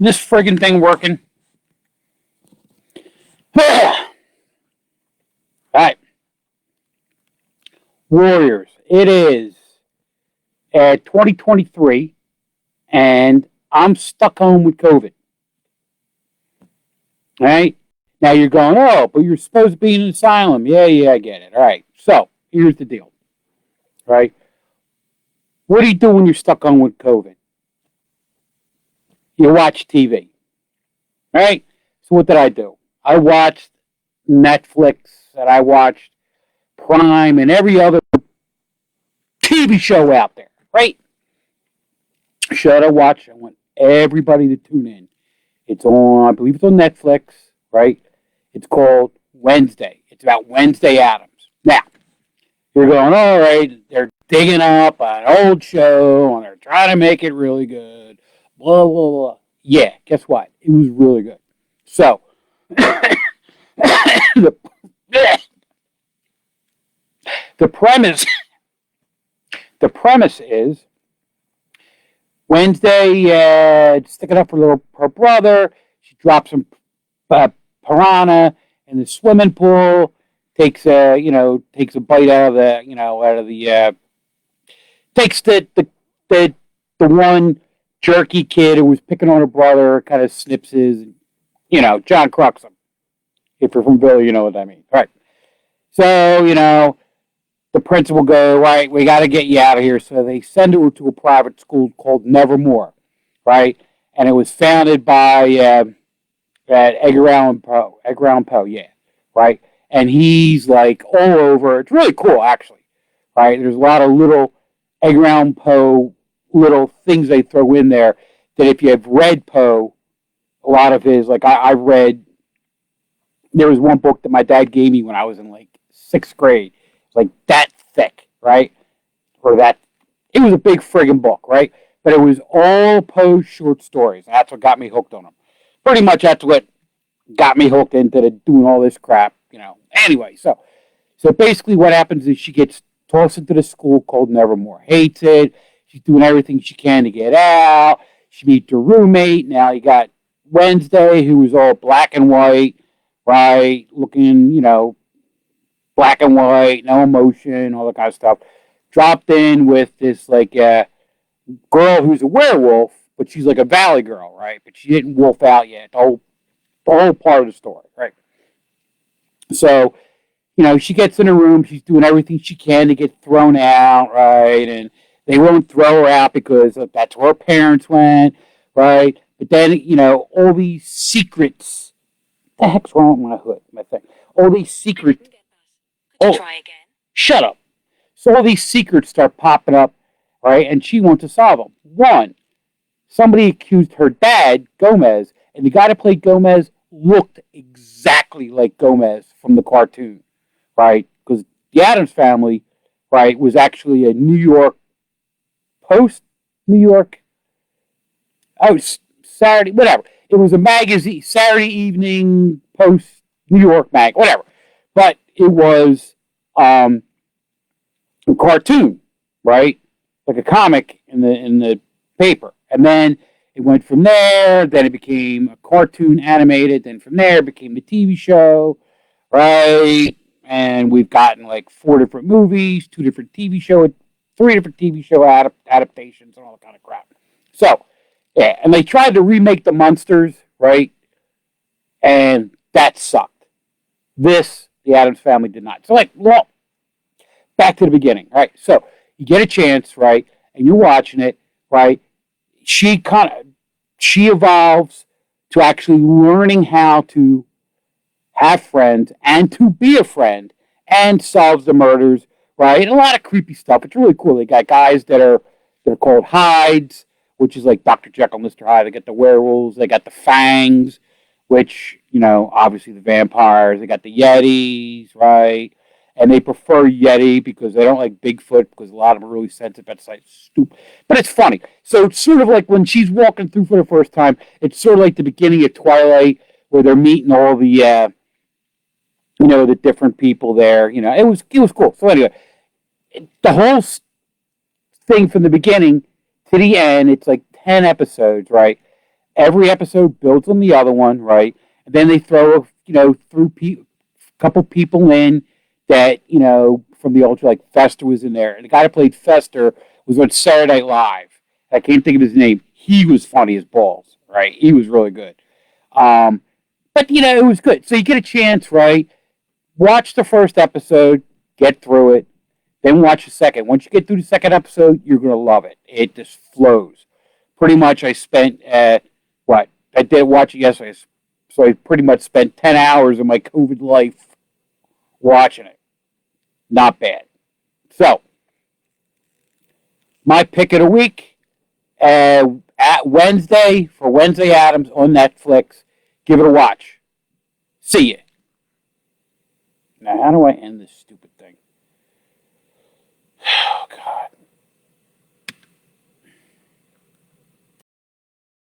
This friggin' thing working? All right. Warriors. It is 2023, and I'm stuck home with COVID. All right. Now you're going, oh, but you're supposed to be in an asylum. Yeah, I get it. All right. So here's the deal. All right. What do you do when you're stuck home with COVID? You watch TV. All right. So what did I do? I watched Netflix and I watched Prime and every other TV show out there. Right. Should I watch? I want everybody to tune in. It's on, I believe it's on Netflix, right? It's called Wednesday. It's about Wednesday Addams. Now, you're going, all right, they're digging up an old show and they're trying to make it really good. Blah, blah, blah. Yeah, guess what? It was really good. So, the premise is Wednesday, sticking up for her brother. She drops some piranha in the swimming pool. Takes a bite out of the takes the one jerky kid who was picking on her brother, kind of snips his, John Crux him. If you're from Billy, you know what I mean, right? So the principal go, right, we got to get you out of here. So they send her to a private school called Nevermore, right? And it was founded by Edgar Allan Poe, yeah, right? And he's like all over. It's really cool, actually, right? There's a lot of little Edgar Allan Poe little things they throw in there that if you have read Poe, a lot of his, like I read, there was one book that my dad gave me when I was in like 6th grade. Like that thick, right? Or that, it was a big friggin' book, right? But it was all Poe's short stories. That's what got me hooked on them. Pretty much that's what got me hooked into doing all this crap, Anyway, so basically what happens is she gets tossed into the school called Nevermore. Hates it. She's doing everything she can to get out. She meets her roommate. Now you got Wednesday, who was all black and white, right? Looking, black and white, no emotion, all that kind of stuff. Dropped in with this girl who's a werewolf, but she's like a valley girl, right? But she didn't wolf out yet. The whole part of the story, right? So, she gets in her room. She's doing everything she can to get thrown out, right? And they won't throw her out because that's where her parents went, right? But then, all these secrets. What the heck's wrong with my hood, my thing? All these secrets. Oh, try again. Shut up. So all these secrets start popping up, right? And she wants to solve them. One, somebody accused her dad, Gomez, and the guy that played Gomez looked exactly like Gomez from the cartoon, right? Because the Addams Family, right, was actually a New York Post, Saturday, whatever. It was a magazine, Saturday Evening Post, New York mag, whatever. But it was a cartoon, right? Like a comic in the paper. And then it went from there, then it became a cartoon animated, then from there it became the TV show, right? And we've gotten like 4 different movies, 2 different TV show, 3 different TV show adaptations and all that kind of crap. So, yeah, and they tried to remake the Munsters, right? And that sucked. The Addams Family did not. So, back to the beginning, right? So, you get a chance, right? And you're watching it, right? She evolves to actually learning how to have friends and to be a friend and solves the murders, right? And a lot of creepy stuff. It's really cool. They got guys that are called Hydes, which is like Dr. Jekyll and Mr. Hyde. They got the werewolves. They got the Fangs, which, obviously the vampires. They got the Yetis, right? And they prefer Yeti because they don't like Bigfoot because a lot of them are really sensitive. That's like stupid. But it's funny. So it's sort of like when she's walking through for the first time, it's sort of like the beginning of Twilight where they're meeting all the, the different people there. It was cool. So anyway, the whole thing from the beginning to the end, it's like 10 episodes, right? Every episode builds on the other one, right? And then they throw, couple people in that, from the old, like Fester was in there. And the guy that played Fester was on Saturday Night Live. I can't think of his name. He was funny as balls, right? He was really good. But, it was good. So you get a chance, right? Watch the first episode, get through it, then watch the second. Once you get through the second episode, you're going to love it. It just flows. Pretty much I spent, I did watch it yesterday. So I pretty much spent 10 hours of my COVID life watching it. Not bad. So, my pick of the week, at Wednesday, for Wednesday Addams on Netflix. Give it a watch. See ya. Now, how do I end this stupid thing? Oh, God.